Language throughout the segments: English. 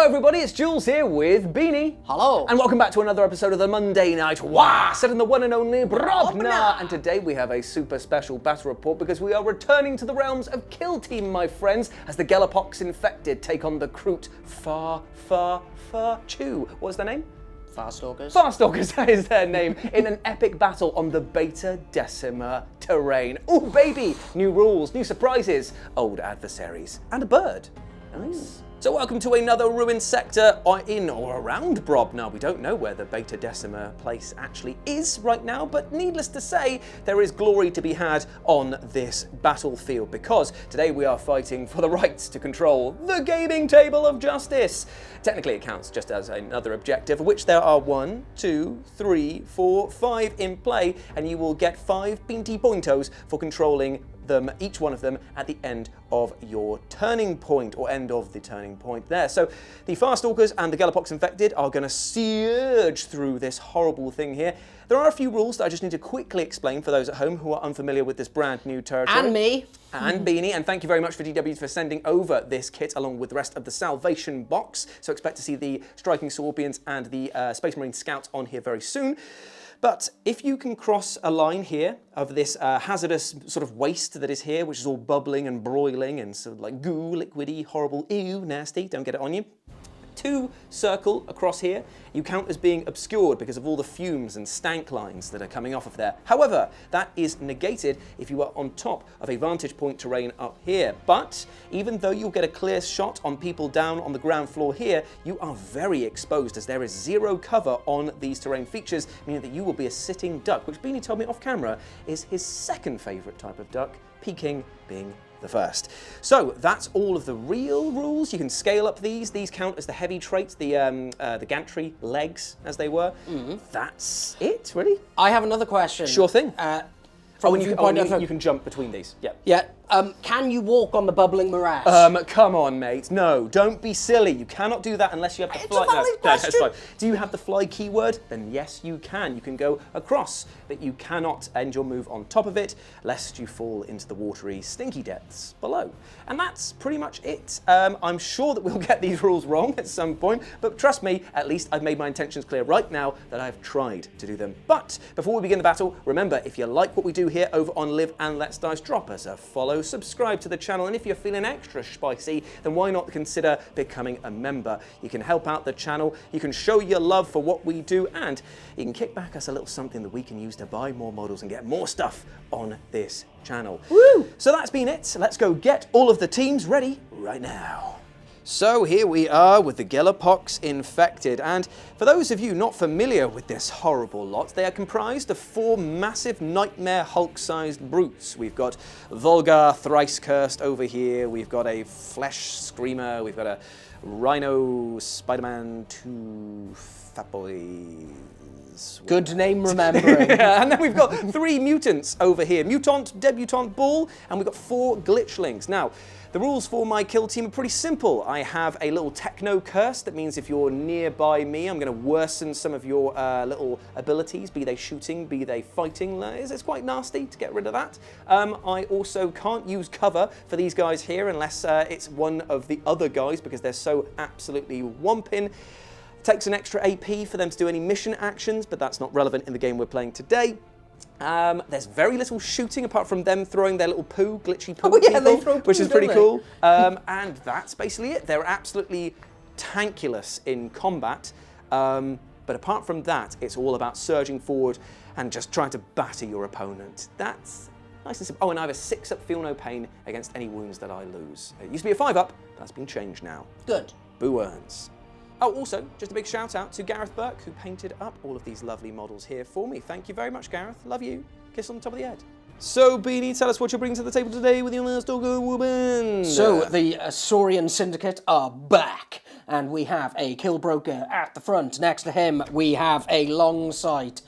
everybody, it's Jules here with Beanie. Hello. And welcome back to another episode of the Monday Night Wah, set in the one and only Brobna. And today we have a super special battle report because we are returning to the realms of Kill Team, my friends, as the Gellerpox infected take on the Kroot Chew. What's their name? Farstalkers. Farstalkers, that is their name, in an epic battle on the BHETA Decima terrain. Oh baby, new rules, new surprises, old adversaries, and a bird. Nice. So welcome to another ruined sector in or around Brobna. We don't know where the BHETA Decima place actually is right now, but needless to say, there is glory to be had on this battlefield because today we are fighting for the rights to control the gaming table of justice. Technically it counts just as another objective, of which there are 1, 2, 3, 4, 5 in play, and you will get 5 Pinty Pointos for controlling them, each one of them, at the end of your turning point, or end of the turning point there. So the Farstalkers and the Gellerpox infected are going to surge through this horrible thing here. There are a few rules that I just need to quickly explain for those at home who are unfamiliar with this brand new territory. And me. And Beanie, and thank you very much for DW for sending over this kit along with the rest of the Salvation box. So expect to see the Striking Scorpions and the Space Marine Scouts on here very soon. But if you can cross a line here of this hazardous sort of waste that is here, which is all bubbling and broiling and sort of like goo, liquidy, horrible, ew, nasty, don't get it on you. 2 circle across here, you count as being obscured because of all the fumes and stank lines that are coming off of there. However, that is negated if you are on top of a vantage point terrain up here. But even though you'll get a clear shot on people down on the ground floor here, you are very exposed as there is 0 cover on these terrain features, meaning that you will be a sitting duck, which Beanie told me off camera is his second favourite type of duck, Peking being the first. So that's all of the real rules. You can scale up these. These count as the heavy traits, the gantry legs, as they were. That's it, really. I have another question. Sure thing. You can jump between these. Yeah. Yeah. Can you walk on the bubbling morass? Come on, mate. No, don't be silly. You cannot do that unless you have the It's fly. a valid question. That's fine. Do you have the fly keyword? Then yes, you can. You can go across, but you cannot end your move on top of it, lest you fall into the watery, stinky depths below. And that's pretty much it. I'm sure that we'll get these rules wrong at some point, but trust me, at least I've made my intentions clear right now that I've tried to do them. But before we begin the battle, remember, if you like what we do here over on Live and Let's Dice, drop us a follow, subscribe to the channel, and if you're feeling extra spicy, then why not consider becoming a member? You can help out the channel, you can show your love for what we do, and you can kick back us a little something that we can use to buy more models and get more stuff on this channel. Woo! So that's been it. Let's go get all of the teams ready right now. So here we are with the Gellerpox infected, and for those of you not familiar with this horrible lot, they are comprised of 4 massive nightmare Hulk-sized brutes. We've got Volgar Thrice Cursed over here, we've got a Flesh Screamer, we've got a Rhino Spider-Man 2 Fat Boys. Good name remembering. Yeah, and then we've got 3 mutants over here. Mutant, Debutant Bull, and we've got 4 Glitchlings. Now, the rules for my kill team are pretty simple. I have a little techno curse. That means if you're nearby me, I'm going to worsen some of your little abilities, be they shooting, be they fighting. It's quite nasty to get rid of that. I also can't use cover for these guys here unless it's one of the other guys because they're so absolutely whomping. Takes an extra AP for them to do any mission actions, but that's not relevant in the game we're playing today. There's very little shooting apart from them throwing their little poo, glitchy poo, yeah, people, they throw poo, which is pretty don't cool. And that's basically it. They're absolutely tankulous in combat. But apart from that, it's all about surging forward and just trying to batter your opponent. That's nice and simple. Oh, and I have a 6-up feel no pain against any wounds that I lose. It used to be a 5-up, but that's been changed now. Good. Boo earns. Oh, also, just a big shout out to Gareth Burke, who painted up all of these lovely models here for me. Thank you very much, Gareth. Love you. Kiss on the top of the head. So, Beanie, tell us what you're bringing to the table today with your last doggo woman. So, the Saurian Syndicate are back, and we have a Killbroker at the front. Next to him, we have a Long Sight,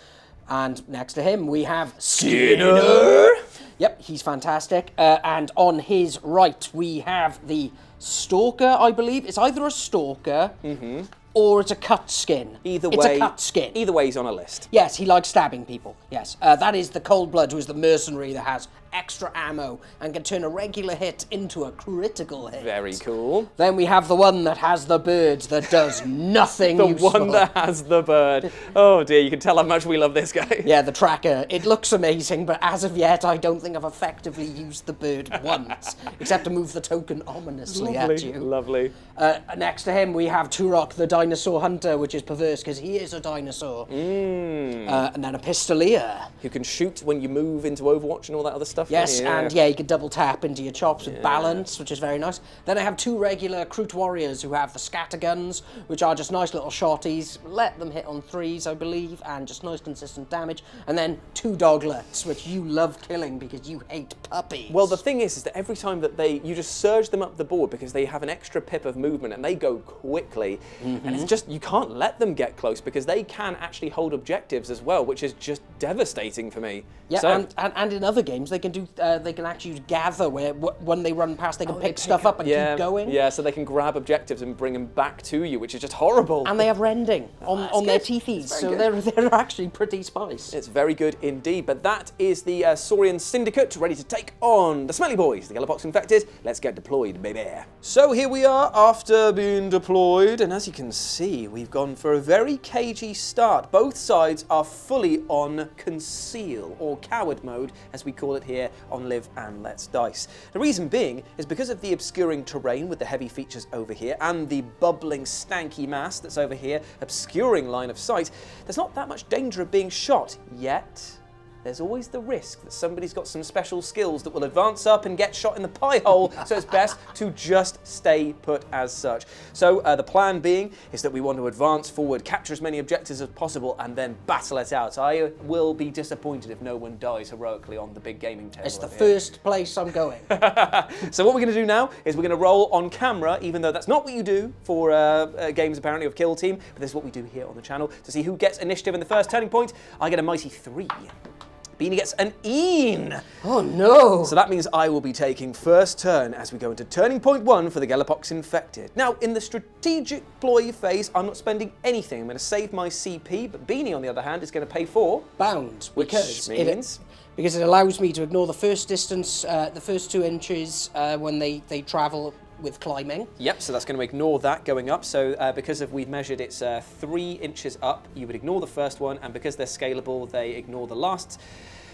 and next to him, we have Skinner. Yep, he's fantastic. And on his right, we have the Stalker, I believe. It's either a Stalker or it's a cut skin. Either it's way, a cut skin. Either way, he's on a list. Yes, he likes stabbing people. Yes, that is the Cold Blood, who is the mercenary that has extra ammo and can turn a regular hit into a critical hit. Very cool. Then we have the one that has the bird that does nothing The useful. one that has the bird. Oh dear, you can tell how much we love this guy. Yeah, the tracker. It looks amazing, but as of yet, I don't think I've effectively used the bird once, except to move the token ominously at you. Lovely. Next to him, we have Turok, the dinosaur hunter, which is perverse because he is a dinosaur. And then a pistolier. Who can shoot when you move into Overwatch and all that other stuff. Yes, and yeah, you can double tap into your chops with balance, which is very nice. Then I have two regular Kroot warriors who have the scatter guns, which are just nice little shotties. Let them hit on 3s, I believe, and just nice consistent damage. And then two doglets, which you love killing because you hate puppies. Well, the thing is that every time that you just surge them up the board because they have an extra pip of movement and they go quickly. And it's just, you can't let them get close because they can actually hold objectives as well, which is just devastating for me. Yeah, so, and in other games they can do they can actually gather where when they run past they can pick stuff up and keep going. Yeah, so they can grab objectives and bring them back to you, which is just horrible. And they have rending on their teethies, so they're actually pretty spice. It's very good indeed. But that is the Saurian Syndicate ready to take on the Smelly Boys, the Gellerpox infected. Let's get deployed, baby. So here we are after being deployed, and as you can see, we've gone for a very cagey start. Both sides are fully on conceal, or coward mode, as we call it here on Live and Let's Dice. The reason being is because of the obscuring terrain with the heavy features over here and the bubbling stanky mass that's over here obscuring line of sight, there's not that much danger of being shot yet. There's always the risk that somebody's got some special skills that will advance up and get shot in the pie hole, so it's best to just stay put as such. So the plan being is that we want to advance forward, capture as many objectives as possible, and then battle it out. I will be disappointed if no one dies heroically on the big gaming table. It's the first place I'm going. So what we're going to do now is we're going to roll on camera, even though that's not what you do for games apparently of Kill Team, but this is what we do here on the channel to see who gets initiative in the first turning point. I get a mighty 3. Beanie gets an een. Oh no! So that means I will be taking first turn as we go into turning point 1 for the Gellerpox infected. Now, in the strategic ploy phase, I'm not spending anything. I'm going to save my CP, but Beanie, on the other hand, is going to pay for bound, which means because it allows me to ignore the first distance, the first 2 inches when they travel with climbing. Yep, so that's going to ignore that going up. So because we've measured it's 3 inches up, you would ignore the first one, and because they're scalable, they ignore the last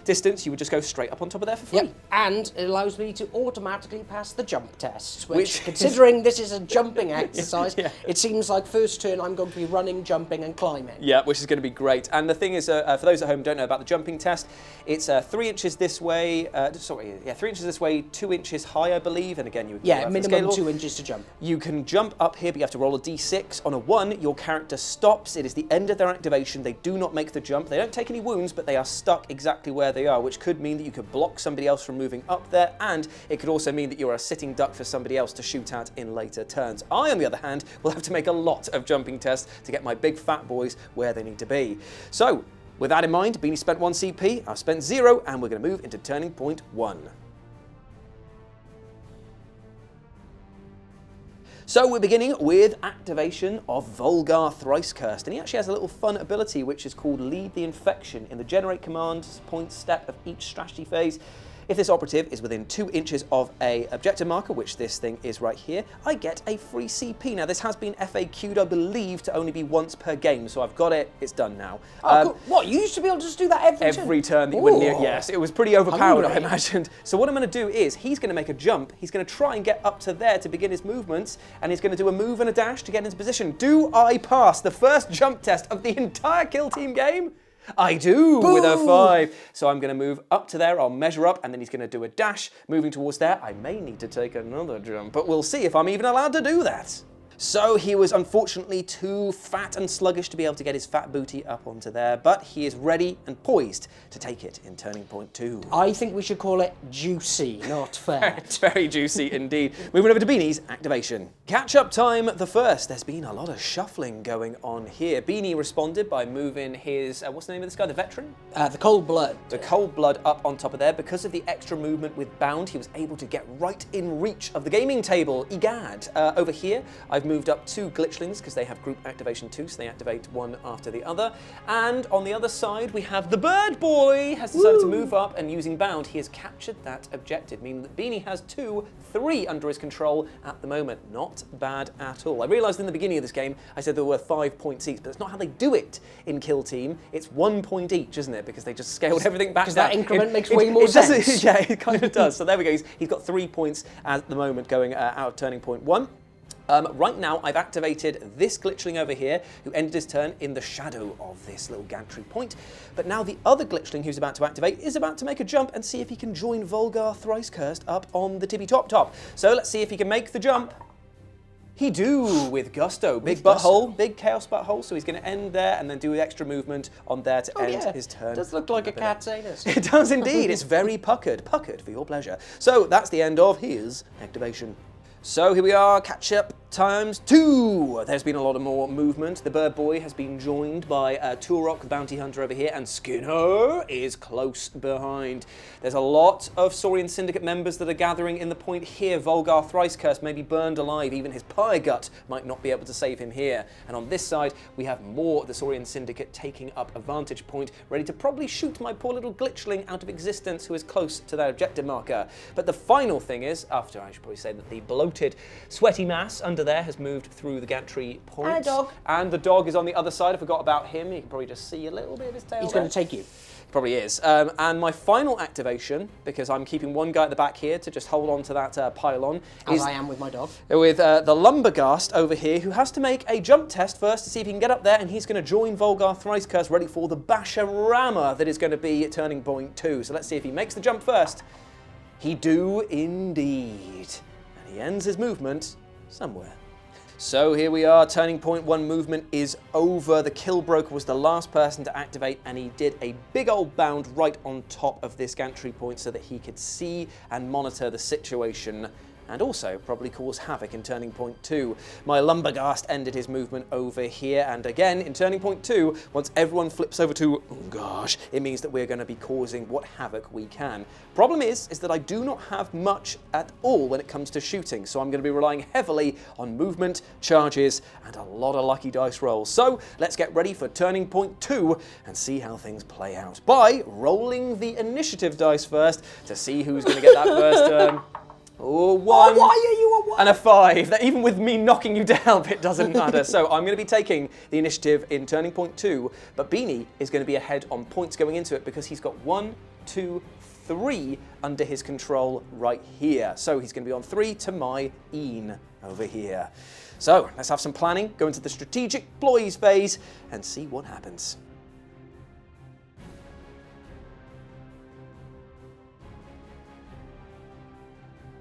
distance, you would just go straight up on top of there for free. Yep, and it allows me to automatically pass the jump test, which considering this is a jumping exercise, it seems like first turn I'm going to be running, jumping and climbing. Yeah, which is going to be great. And the thing is, for those at home who don't know about the jumping test, it's 3 inches this way, 3 inches this way, 2 inches high, I believe, and again, you would minimum 2 inches to jump. You can jump up here, but you have to roll a d6. On a 1, your character stops. It is the end of their activation. They do not make the jump. They don't take any wounds, but they are stuck exactly where they are, which could mean that you could block somebody else from moving up there, and it could also mean that you're a sitting duck for somebody else to shoot at in later turns. I, on the other hand, will have to make a lot of jumping tests to get my big fat boys where they need to be. So, with that in mind, Beanie spent 1 CP, I've spent 0, and we're going to move into turning point 1. So we're beginning with activation of Volgar Thrice Cursed, and he actually has a little fun ability which is called Lead the Infection. In the generate command point step of each strategy phase, if this operative is within 2 inches of a objective marker, which this thing is right here, I get a free CP. Now this has been FAQ'd, I believe, to only be once per game, so I've got it, it's done now. Oh, cool. What, you used to be able to just do that every turn that you wouldn't near, yes, it was pretty overpowered, I imagined. So what I'm going to do is, he's going to make a jump, he's going to try and get up to there to begin his movements, and he's going to do a move and a dash to get into position. Do I pass the first jump test of the entire Kill Team game? I do. Boom. With a 5. So I'm going to move up to there, I'll measure up, and then he's going to do a dash. Moving towards there, I may need to take another jump, but we'll see if I'm even allowed to do that. So he was unfortunately too fat and sluggish to be able to get his fat booty up onto there, but he is ready and poised to take it in turning point 2. I think we should call it juicy, not fat. It's very juicy indeed. Moving over to Beanie's activation. Catch-up time the first. There's been a lot of shuffling going on here. Beanie responded by moving his, what's the name of this guy, the veteran? The Cold Blood. The Cold Blood up on top of there. Because of the extra movement with Bound, he was able to get right in reach of the gaming table. Egad. Over here, I've I've moved up 2 glitchlings because they have group activation 2, so they activate one after the other. And on the other side, we have the bird boy has decided to move up, and using bound, he has captured that objective, meaning that Beanie has 3 under his control at the moment. Not bad at all. I realised in the beginning of this game, I said there were 5 points each, but that's not how they do it in Kill Team. It's 1 point each, isn't it? Because they just scaled everything back down. Because that increment makes way more sense. Yeah, it kind of does. So there we go. He's got 3 points at the moment going out of turning point 1. Right now, I've activated this glitchling over here, who ended his turn in the shadow of this little gantry point. But now the other glitchling who's about to activate is about to make a jump and see if he can join Volgar Thrice Cursed up on the tippy top. So let's see if he can make the jump. He do with gusto. Big butthole, big chaos butthole. So he's going to end there and then do extra movement on there to end his turn. It does look like a cat's anus. It does indeed. It's very puckered. Puckered for your pleasure. So that's the end of his activation. So here we are, catch up ×2. There's been a lot of more movement. The bird boy has been joined by Turok, the bounty hunter over here, and Skinner is close behind. There's a lot of Saurian Syndicate members that are gathering in the point here. Volgar Thrice Cursed may be burned alive. Even his Pyre Gut might not be able to save him here. And on this side, we have more of the Saurian Syndicate taking up a vantage point, ready to probably shoot my poor little glitchling out of existence who is close to their objective marker. But the final thing is, after I should probably say that the bloated, sweaty mass under there has moved through the gantry point. And a dog. And the dog is on the other side. I forgot about him. You can probably just see a little bit of his tail. He's going to take you. Probably is. And my final activation, because I'm keeping one guy at the back here to just hold on to that pylon. As I am with my dog. With the Lumberghast over here, who has to make a jump test first to see if he can get up there, and he's going to join Volgar Thrice Cursed, ready for the Basharama that is going to be at turning point 2. So let's see if he makes the jump first. He do indeed. And he ends his movement somewhere. So here we are, turning point 1 movement is over. The Kill Broker was the last person to activate, and he did a big old bound right on top of this gantry point so that he could see and monitor the situation, and also probably cause havoc in turning point 2. My Lumberghast ended his movement over here, and again, in turning point 2, once everyone flips over to gosh, it means that we're going to be causing what havoc we can. Problem is that I do not have much at all when it comes to shooting, so I'm going to be relying heavily on movement, charges, and a lot of lucky dice rolls. So let's get ready for turning point 2 and see how things play out by rolling the initiative dice first to see who's going to get that first turn. Oh, 1. Oh, why are you a 1? And a 5. That even with me knocking you down, it doesn't matter. So I'm going to be taking the initiative in turning point 2, but Beanie is going to be ahead on points going into it because he's got 1, 2, 3 under his control right here. So he's going to be on 3 to my Een over here. So let's have some planning, go into the strategic ploys phase, and see what happens.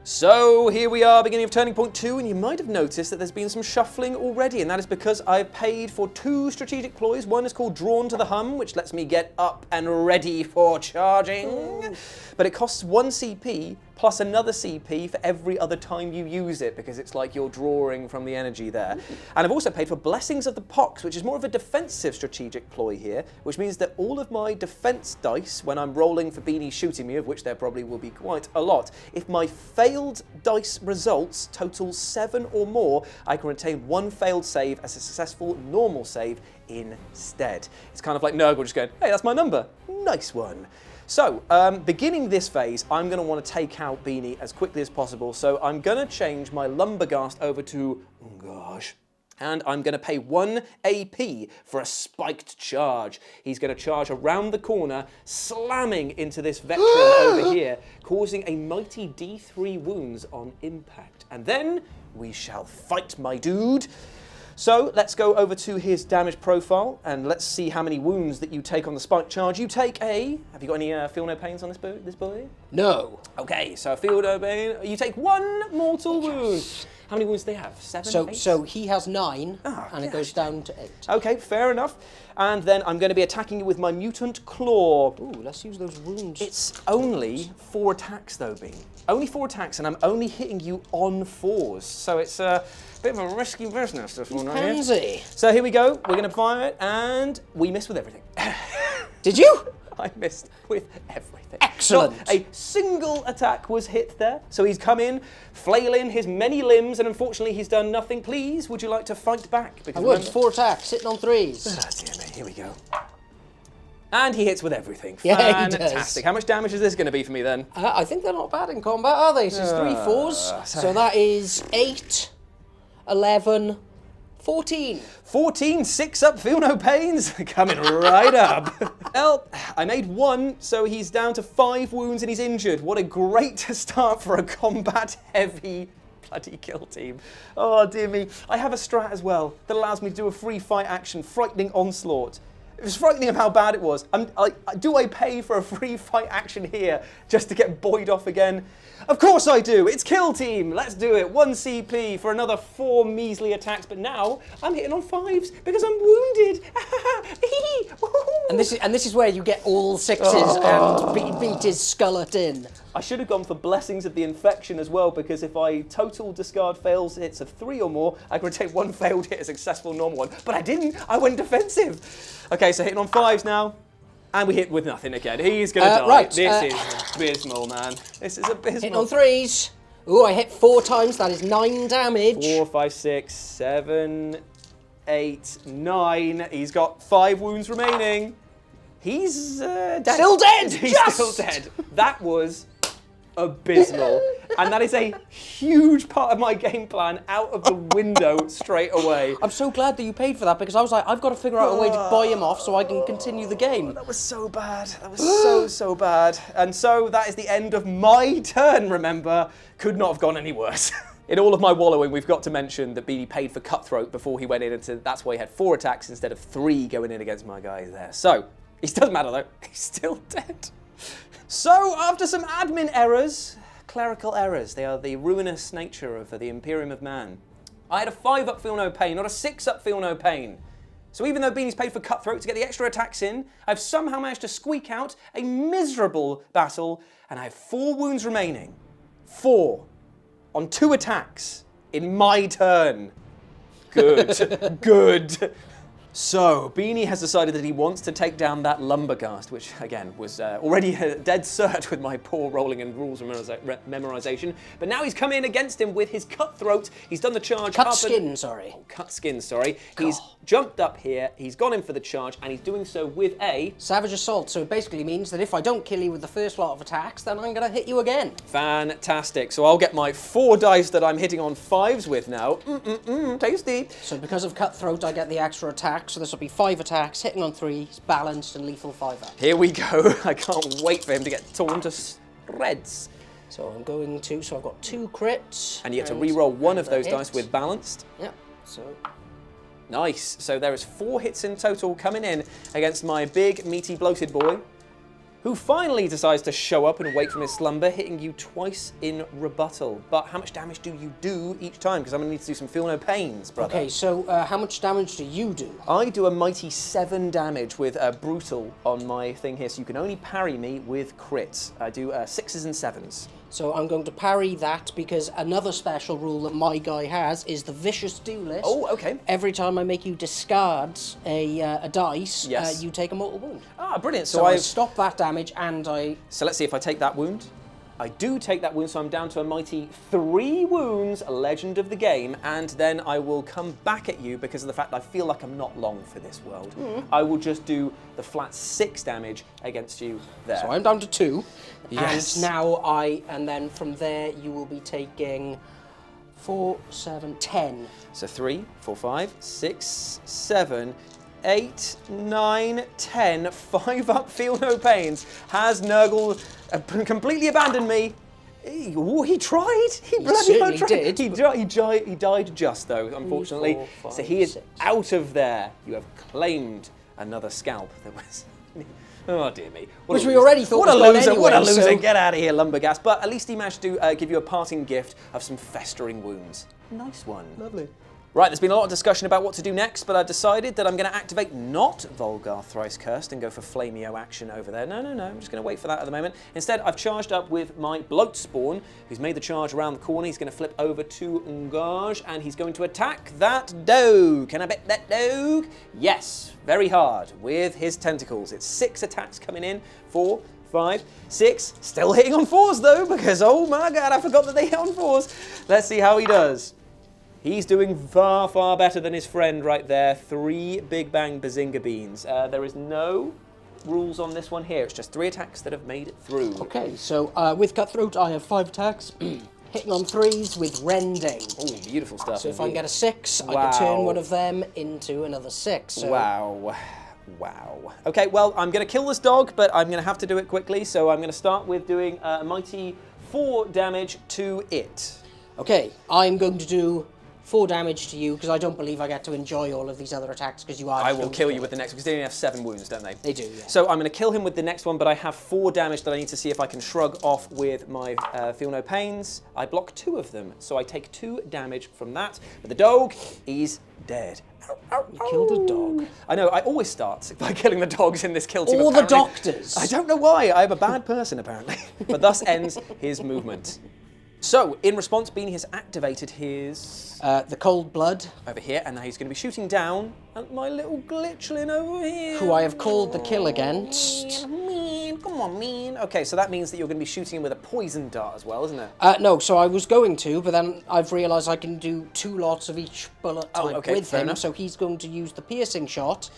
So here we are, beginning of turning point 2, and you might have noticed that there's been some shuffling already, and that is because I've paid for 2 strategic ploys. One is called Drawn to the Hum, which lets me get up and ready for charging, but it costs 1 CP plus another CP for every other time you use it, because it's like you're drawing from the energy there. And I've also paid for Blessings of the Pox, which is more of a defensive strategic ploy here, which means that all of my defense dice, when I'm rolling for Beanie shooting me, of which there probably will be quite a lot, if my failed dice results total 7 or more, I can retain 1 failed save as a successful normal save instead. It's kind of like Nurgle just going, hey, that's my number. Nice one. So, beginning this phase, I'm going to want to take out Beanie as quickly as possible, so I'm going to change my Lumberghast over to, oh gosh, and I'm going to pay 1 AP for a spiked charge. He's going to charge around the corner, slamming into this veteran over here, causing a mighty D3 wounds on impact. And then we shall fight, my dude. So let's go over to his damage profile and let's see how many wounds that you take on the spike charge. You take a... Have you got any feel no pains on this boy? No. Okay, so feel no pain. You take 1 mortal wound. How many wounds do they have? 7, 8? So he has 9, and it goes down to 8. Okay, fair enough. And then I'm going to be attacking you with my Mutant Claw. Ooh, let's use those wounds. It's only 4 attacks though, Bean. Only 4 attacks, and I'm only hitting you on 4s. So it's a bit of a risky business, this one right here. So here we go. We're going to fire it, and we miss with everything. Did you? I missed with everything. Excellent. Not a single attack was hit there. So he's come in, flailing his many limbs, and unfortunately he's done nothing. Please, would you like to fight back? I would. 4 attacks, hitting on 3s. Oh, dear me. Here we go. And he hits with everything. Yeah, he Fantastic. does. How much damage is this going to be for me then? I think they're not bad in combat, are they? So it's 3 4s. So that is 8, 11, 14. 14, 6 up, feel no pains. Coming right up. Well, I made 1, so he's down to 5 wounds and he's injured. What a great start for a combat-heavy bloody kill team. Oh, dear me. I have a strat as well that allows me to do a free fight action, frightening onslaught. It was frightening of how bad it was. Do I pay for a free fight action here just to get buoyed off again? Of course I do. It's kill team. Let's do it. 1 CP for another 4 measly attacks. But now I'm hitting on 5s because I'm wounded. And this is where you get all 6s and beat his skullet in. I should have gone for Blessings of the Infection as well, because if I total discard fails hits of 3 or more, I can retain 1 failed hit, a successful normal one. But I didn't. I went defensive. Okay, so hitting on 5s now. And we hit with nothing again. He's going to die. Right, This is abysmal, man. This is abysmal. Hitting on 3s. Ooh, I hit 4 times. That is 9 damage. 4, 5, 6, 7, 8, 9. He's got 5 wounds remaining. He's dead. Still dead! He's still dead. That was abysmal. And that is a huge part of my game plan out of the window straight away. I'm so glad that you paid for that, because I was like, I've got to figure out a way to buy him off so I can continue the game. That was so bad. That was so bad. And so that is the end of my turn, remember. Could not have gone any worse. In all of my wallowing, we've got to mention that Beanie paid for Cutthroat before he went in, and that's why he had 4 attacks instead of 3 going in against my guys there. So, it doesn't matter though, he's still dead. So, after some admin errors, clerical errors, they are the ruinous nature of the Imperium of Man. I had a 5 up feel no pain, not a 6 up feel no pain. So even though Beanie's paid for Cutthroat to get the extra attacks in, I've somehow managed to squeak out a miserable battle, and I have 4 wounds remaining. 4 on 2 attacks in my turn. Good, good. So, Beanie has decided that he wants to take down that Lumberghast, which, again, was already a dead cert with my poor rolling and rules memorization. But now he's come in against him with his Cutthroat. He's done the charge Cut skin, sorry. Oh, cut skin, sorry. He's jumped up here, he's gone in for the charge, and he's doing so with a Savage Assault, so it basically means that if I don't kill you with the first lot of attacks, then I'm going to hit you again. Fantastic. So I'll get my 4 dice that I'm hitting on 5s with now. Tasty. So because of Cutthroat, I get the extra attack, so this will be 5 attacks, hitting on 3s, balanced and lethal 5 up. Here we go. I can't wait for him to get torn to shreds. So I'm going to, so I've got 2 crits. And you get to re-roll 1 of those dice with balanced. Yep, so Nice. So there is 4 hits in total coming in against my big, meaty, bloated boy, who finally decides to show up and awake from his slumber, hitting you twice in rebuttal. But how much damage do you do each time? Because I'm going to need to do some feel no pains, brother. Okay, so how much damage do you do? I do a mighty 7 damage with brutal on my thing here, so you can only parry me with crits. I do 6s and 7s. So I'm going to parry that because another special rule that my guy has is the Vicious Duelist. Oh, okay. Every time I make you discard a dice, Yes. you take a mortal wound. Ah, brilliant. So I stop that damage and I... So let's see if I take that wound. I do take that wound, so I'm down to a mighty 3 wounds, a legend of the game, and then I will come back at you because of the fact that I feel like I'm not long for this world. I will just do the flat 6 damage against you there. So I'm down to 2. Yes. And now and then from there you will be taking 4, 7, 10. So 3, 4, 5, 6, 7, 8, 9, 10, 5 up, feel no pains. Has Nurgle completely abandoned me? He tried. He bloody certainly tried. did. He died just though, unfortunately. 3, 4, 5, so he is 6. out of there. You have claimed another scalp that was. Oh dear me. What Which a we loser. already thought What a was gone loser! anyway, What a loser! so- Get out of here, Lumberghast. But at least he managed to give you a parting gift of some festering wounds. Nice one. Lovely. Right, there's been a lot of discussion about what to do next, but I've decided that I'm going to activate not Vulgar Thrice Cursed and go for Flameo action over there. No, I'm just going to wait for that at the moment. Instead, I've charged up with my Bloat Spawn, who's made the charge around the corner. He's going to flip over to Ungage, and he's going to attack that dog. Can I bet that dog? Yes, very hard with his tentacles. It's 6 attacks coming in, 4, 5, 6, still hitting on 4s though, because oh my god, I forgot that they hit on 4s. Let's see how he does. He's doing far, far better than his friend right there. 3 Big Bang Bazinga Beans. There is no rules on this one here. It's just 3 attacks that have made it through. Okay, so with Cutthroat, I have 5 attacks. Hitting on 3s with Rending. Oh, beautiful stuff. So if I can get a 6, I can turn one of them into another 6. So. Wow. Okay, well, I'm going to kill this dog, but I'm going to have to do it quickly. So I'm going to start with doing a mighty 4 damage to it. Okay, I'm going to do 4 damage to you, because I don't believe I get to enjoy all of these other attacks, because you are... I will kill you with the next, because they only have 7 wounds, don't they? They do, yeah. So I'm going to kill him with the next one, but I have 4 damage that I need to see if I can shrug off with my Feel No Pains. I block 2 of them, so I take 2 damage from that. But the dog is dead. You killed a dog. I know, I always start by killing the dogs in this kill team, All apparently. the doctors. I don't know why, I'm a bad person, apparently. But thus ends his movement. So, in response, Beanie has activated his... the Cold Blood. Over here, and now he's going to be shooting down at my little glitchling over here. Who I have called the kill against. Come on, mean. Okay, so that means that you're going to be shooting him with a poison dart as well, isn't it? No, so I was going to, but then I've realised I can do 2 lots of each bullet type with him, enough. so he's going to use the piercing shot.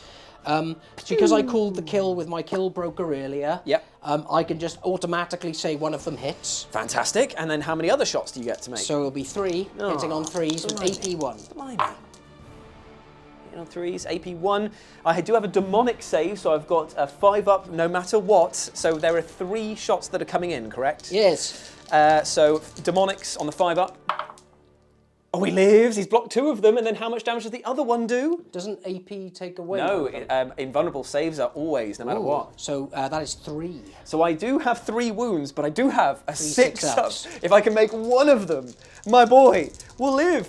Because I called the kill with my kill broker earlier, Yep. I can just automatically say one of them hits. Fantastic. And then how many other shots do you get to make? So it'll be 3, hitting on 3s with AP1. Blimey. Hitting on 3s, AP1. I do have a demonic save, so I've got a 5 up no matter what. So there are 3 shots that are coming in, correct? Yes. So demonics on the 5 up. Oh, he lives. He's blocked 2 of them. And then how much damage does the other one do? Doesn't AP take away? No, invulnerable saves are always, no matter what. So that is 3. So I do have 3 wounds, but I do have a 6 up. six-ups. If I can make one of them, my boy will live.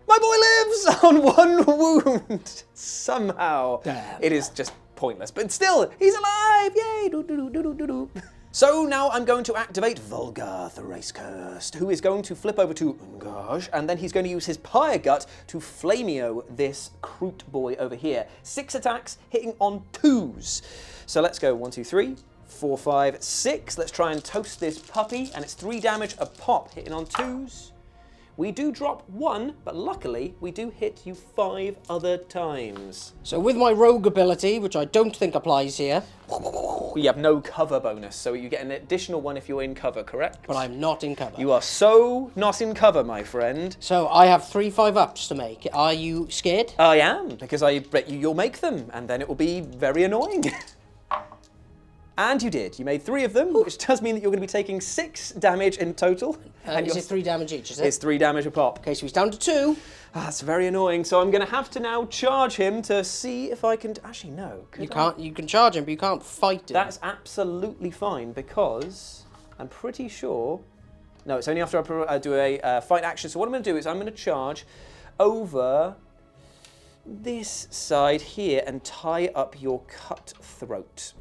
My boy lives on 1 wound. Somehow. Damn. It is just pointless. But still, he's alive. Yay. Do, do, do, do, do, do. So now I'm going to activate Vulgar Thrice Cursed, who is going to flip over to Ungage, and then he's going to use his Pyre Gut to Flameo this Kroot boy over here. 6 attacks, hitting on 2s. So let's go 1, 2, 3, 4, 5, 6. Let's try and toast this puppy, and it's 3 damage a pop, hitting on 2s. We do drop 1, but luckily we do hit you 5 other times. So with my rogue ability, which I don't think applies here. You have no cover bonus, so you get an additional 1 if you're in cover, correct? But I'm not in cover. You are so not in cover, my friend. So I have 3 5-ups to make. Are you scared? I am, because I bet you'll make them, and then it will be very annoying. And you did. You made 3 of them, which does mean that you're going to be taking 6 damage in total. And Is it 3 damage each, is it? It's 3 damage a pop. Okay, so he's down to 2. That's very annoying. So I'm going to have to now charge him to see if I can... Actually, no. You can't. You can charge him, but you can't fight him. That's absolutely fine, because I'm pretty sure... No, it's only after I do a fight action. So what I'm going to do is I'm going to charge over this side here and tie up your cutthroat.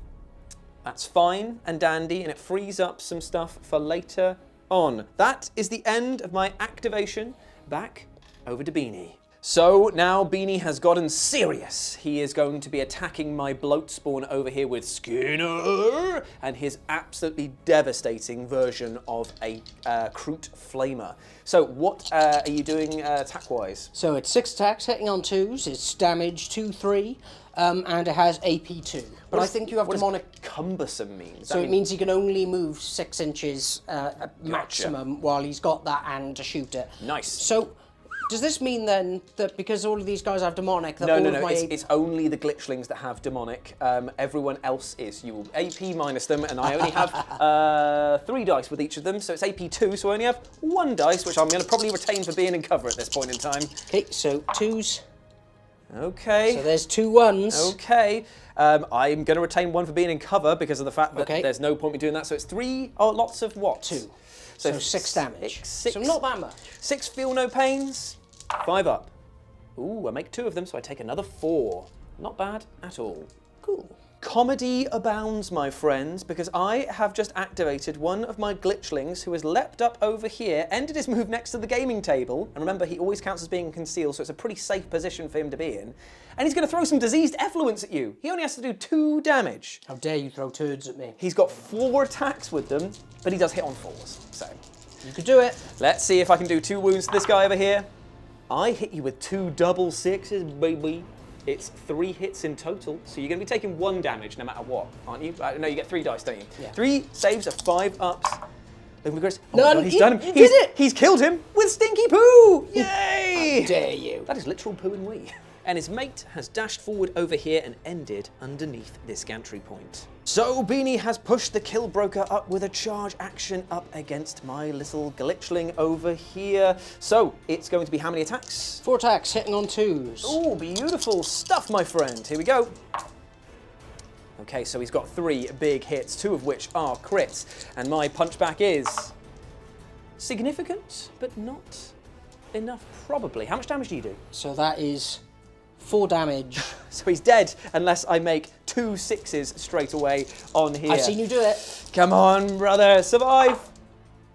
That's fine and dandy, and it frees up some stuff for later on. That is the end of my activation. Back over to Beanie. So now Beanie has gotten serious. He is going to be attacking my bloat spawn over here with Skinner and his absolutely devastating version of a Kroot Flamer. So what are you doing attack-wise? So it's 6 attacks, hitting on 2s. It's damage 2, 3, and it has AP 2. But I think you have demonic. What does cumbersome mean? So it means he can only move 6 inches maximum while he's got that and to shoot it. Nice. So does this mean then that because all of these guys have demonic, that No. It's only the glitchlings that have demonic. Everyone else is. You will AP minus them, and I only have 3 dice with each of them, so it's AP 2. So I only have 1 dice, which I'm going to probably retain for being in cover at this point in time. Okay, so 2s. Okay. So there's 2 1s. Okay. I'm going to retain 1 for being in cover because of the fact that there's no point in me doing that. So it's 3 lots of what? 2. So 6 damage. Six. So not that much. 6 feel no pains. 5 up. Ooh, I make 2 of them, so I take another 4. Not bad at all. Cool. Comedy abounds, my friends, because I have just activated one of my glitchlings who has leapt up over here, ended his move next to the gaming table, and remember, he always counts as being concealed, so it's a pretty safe position for him to be in, and he's going to throw some diseased effluence at you. He only has to do 2 damage. How dare you throw turds at me? He's got 4 attacks with them, but he does hit on 4s, so... You could do it. Let's see if I can do 2 wounds to this guy over here. I hit you with 2 double 6s, baby. It's 3 hits in total, so you're going to be taking 1 damage no matter what, aren't you? No, you get 3 dice, don't you? Yeah. 3 saves are 5 ups. Look at Chris. Oh None. God, he's done him. He did it. He's killed him with stinky poo! Yay! How dare you? That is literal poo and wee. And his mate has dashed forward over here and ended underneath this gantry point. So Beanie has pushed the kill broker up with a charge action up against my little glitchling over here. So it's going to be how many attacks? 4 attacks, hitting on 2s. Oh, beautiful stuff, my friend. Here we go. Okay, so he's got 3 big hits, 2 of which are crits. And my punchback is significant, but not enough, probably. How much damage do you do? So that is 4 damage. So he's dead unless I make 2 6s straight away on here. I've seen you do it. Come on, brother, survive.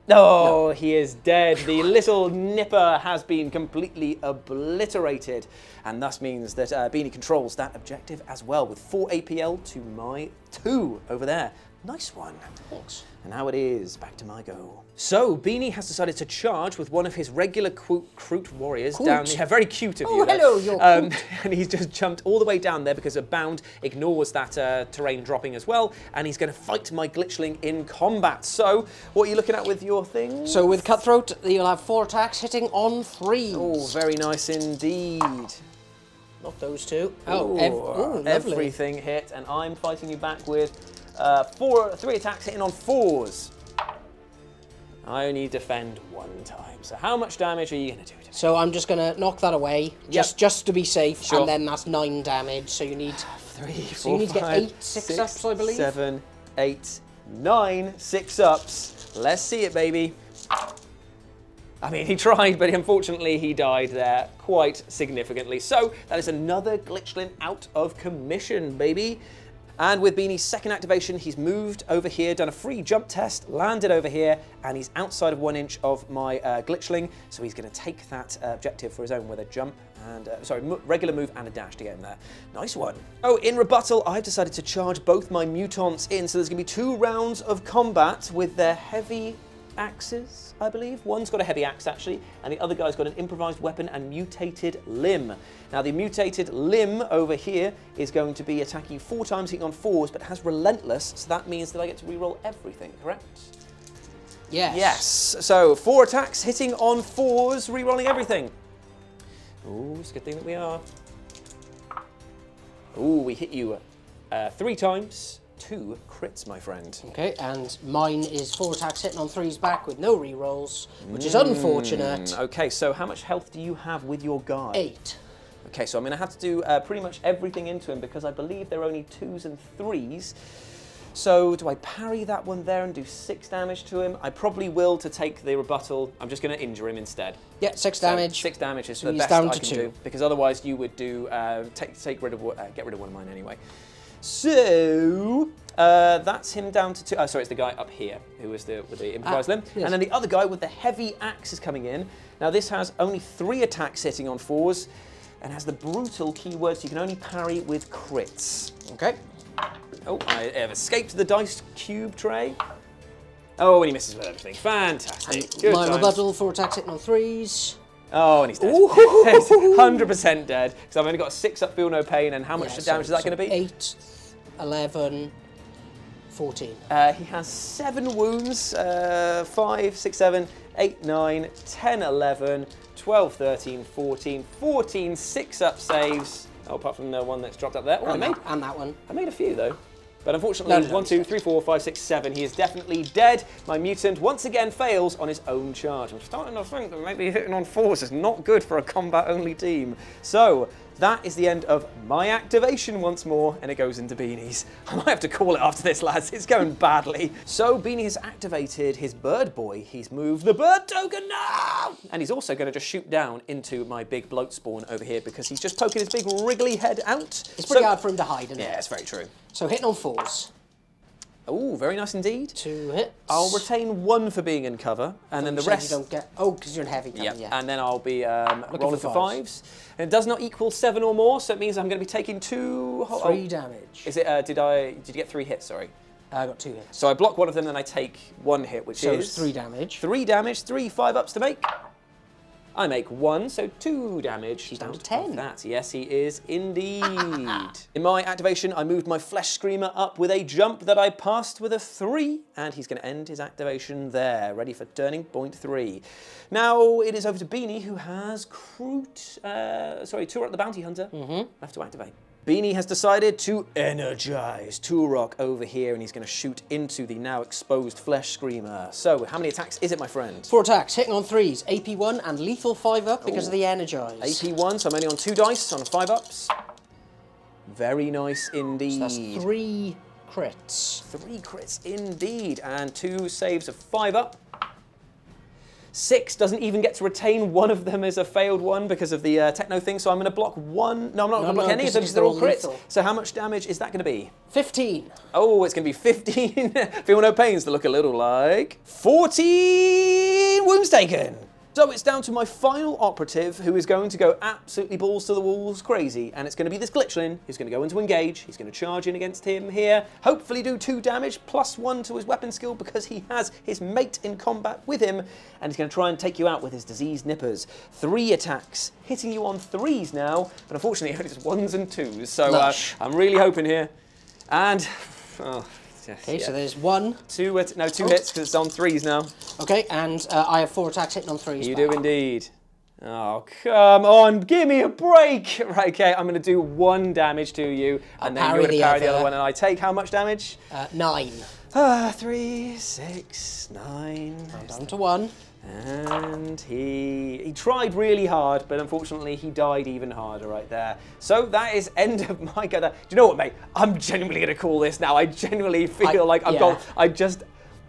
No, he is dead. The little nipper has been completely obliterated, and thus means that Beanie controls that objective as well with 4 APL to my 2 over there. Nice one. Thanks. And now it is back to my go. So Beanie has decided to charge with one of his regular Kroot warriors down there. Very cute of you. Oh, hello, you're Kroot. And he's just jumped all the way down there because a bound ignores that terrain dropping as well. And he's going to fight my glitchling in combat. So what are you looking at with your thing? So with Cutthroat, you'll have 4 attacks hitting on 3s. Oh, very nice indeed. Not those 2. Ooh, Lovely. everything hit, and I'm fighting you back with 3 attacks hitting on 4s. I only defend 1 time. So how much damage are you going to do? So I'm just going to knock that away, just to be safe, Sure. and then that's 9 damage. So you need 3, 4, so you need to get 5, 8 6-ups, I believe. 7, 8, 9 6-ups. Let's see it, baby. I mean, he tried, but unfortunately he died there quite significantly. So that is another glitchling out of commission, baby. And with Beanie's second activation, he's moved over here, done a free jump test, landed over here, and he's outside of 1 inch of my glitchling. So he's going to take that objective for his own with a jump and, regular move and a dash to get him there. Nice one. Oh, in rebuttal, I've decided to charge both my mutants in. So there's going to be 2 rounds of combat with their heavy axes, I believe. One's got a heavy axe, actually, and the other guy's got an improvised weapon and mutated limb. Now, the mutated limb over here is going to be attacking 4 times, hitting on 4s, but has relentless, so that means that I get to reroll everything, correct? Yes. Yes. So 4 attacks, hitting on 4s, rerolling everything. Ooh, it's a good thing that we are. Ooh, we hit you 3 times. 2 crits, my friend. Okay, and mine is 4 attacks hitting on 3s back with no rerolls, which is unfortunate. Okay, so how much health do you have with your guy? 8. Okay, so I'm going to have to do pretty much everything into him because I believe they're only 2s and 3s. So do I parry that one there and do 6 damage to him? I probably will to take the rebuttal. I'm just going to injure him instead. Yeah, 6 damage. 6 damage is So the he's best down I to can 2. do because otherwise you would do get rid of one of mine anyway. So that's him down to 2. Oh, sorry, it's the guy up here who was with the improvised limb. Yes. And then the other guy with the heavy axe is coming in. Now this has only 3 attacks hitting on 4s and has the brutal keyword, so you can only parry with crits. Okay. Oh, I have escaped the dice cube tray. Oh, and he misses with everything. Fantastic. Good My times. rebuttal, 4 attacks hitting on 3s. Oh, and he's dead. 100% dead. Because I've only got a 6-up, feel no pain, and how much damage is that going to be? 8, 11, 14. He has 7 wounds, 5, 6, 7, 8, 9, 10, 11, 12, 13, 14, 14 6-up saves. Oh, apart from the one that's dropped up there. Oh, And that one. I made a few though. But unfortunately, No, 1, 2, 3, 4, 5, 6, 7. He is definitely dead. My mutant once again fails on his own charge. I'm starting to think that maybe hitting on 4s is not good for a combat-only team. So that is the end of my activation once more, and it goes into Beanie's. I might have to call it after this, lads. It's going badly. So Beanie has activated his bird boy. He's moved the bird token now! And he's also going to just shoot down into my big bloat spawn over here because he's just poking his big wriggly head out. It's pretty hard for him to hide, isn't it? Yeah, it's very true. So hitting on 4s. Oh, very nice indeed. 2 hits. I'll retain 1 for being in cover, and then the rest... You don't get... Oh, because you're in heavy cover, yeah. And then I'll be rolling for 5s. And it does not equal 7 or more, so it means I'm going to be taking 3 damage. Is it? Did you get 3 hits? Sorry. I got 2 hits. So I block one of them, then I take 1 hit, which so is... it's 3 damage. 3 damage, 3 5-ups to make. I make 1, so 2 damage. He's down to 10. That, yes, he is indeed. In my activation, I moved my Flesh Screamer up with a jump that I passed with a 3, and he's going to end his activation there, ready for turning point 3. Now it is over to Beanie, who has Kroot, Turok the Bounty Hunter, left to activate. Beanie has decided to energize Turok over here, and he's going to shoot into the now exposed Flesh Screamer. So, how many attacks is it, my friend? 4 attacks, hitting on 3s, AP 1 and lethal 5-up because of the energize. AP 1, so I'm only on 2 dice on 5-ups. Very nice indeed. So that's 3 crits. 3 crits indeed, and 2 saves of 5-up. 6 doesn't even get to retain one of them as a failed one because of the techno thing, so I'm going to block 1. No, I'm not going to block any of them because they're all crits. Lethal. So how much damage is that going to be? 15. Oh, it's going to be 15. Feel no pains to look a little like 14 wounds taken. So it's down to my final operative, who is going to go absolutely balls to the walls crazy, and it's going to be this Glitchlin who's going to go into engage. He's going to charge in against him here, hopefully do 2 damage, plus 1 to his weapon skill because he has his mate in combat with him, and he's going to try and take you out with his diseased nippers. 3 attacks, hitting you on 3s now, but unfortunately only just 1s and 2s, so I'm really hoping here. And... oh. Yes, okay, so there's 1. 2 hits because it's on 3s now. Okay, and I have 4 attacks hitting on 3s. You do indeed. Oh, come on, give me a break. Right, okay, I'm going to do 1 damage to you, and then you're going to parry the other one, and I take how much damage? 9. 3, 6, 9. I'm down to 1. And he tried really hard, but unfortunately he died even harder right there. So that is end of my go. Do you know what, mate? I'm genuinely going to call this now. I genuinely feel like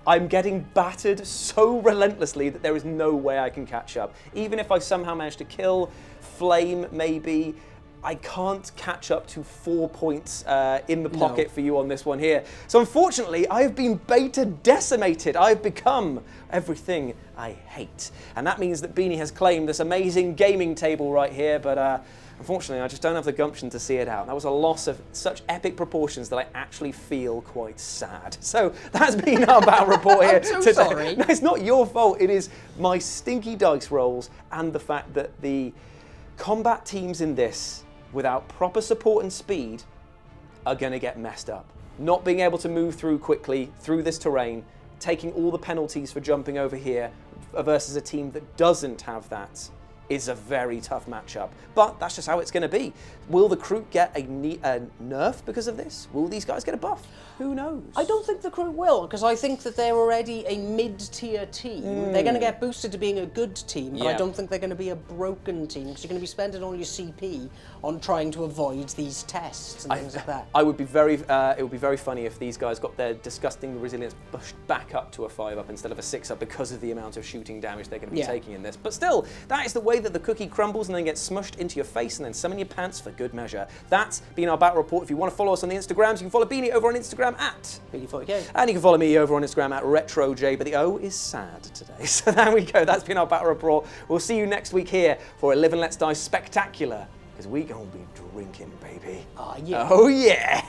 I'm getting battered so relentlessly that there is no way I can catch up. Even if I somehow manage to kill Flame, maybe, I can't catch up to 4 points in the pocket for you on this one here. So unfortunately, I have been beta decimated. I've become everything I hate. And that means that Beanie has claimed this amazing gaming table right here, but unfortunately, I just don't have the gumption to see it out. That was a loss of such epic proportions that I actually feel quite sad. So that's been our battle report here I'm so today. sorry. No, it's not your fault. It is my stinky dice rolls and the fact that the combat teams in this, without proper support and speed, are going to get messed up. Not being able to move through quickly through this terrain, taking all the penalties for jumping over here versus a team that doesn't have that is a very tough matchup. But that's just how it's going to be. Will the Kroot get a nerf because of this? Will these guys get a buff? Who knows? I don't think the Kroot will, because I think that they're already a mid-tier team. They're going to get boosted to being a good team, but I don't think they're going to be a broken team, because you're going to be spending all your CP on trying to avoid these tests and things like that. It would be very funny if these guys got their disgusting resilience pushed back up to a 5-up instead of a 6-up because of the amount of shooting damage they're going to be taking in this. But still, that is the way that the cookie crumbles and then gets smushed into your face and then some in your pants for good measure. That's been our battle report. If you want to follow us on the Instagrams, you can follow Beanie over on Instagram at Beanie40k. And you can follow me over on Instagram at RetroJ, but the O is sad today. So there we go. That's been our battle report. We'll see you next week here for a Live and Let's Die Spectacular, because we're going to be drinking, baby. Oh, yeah. Oh, yeah.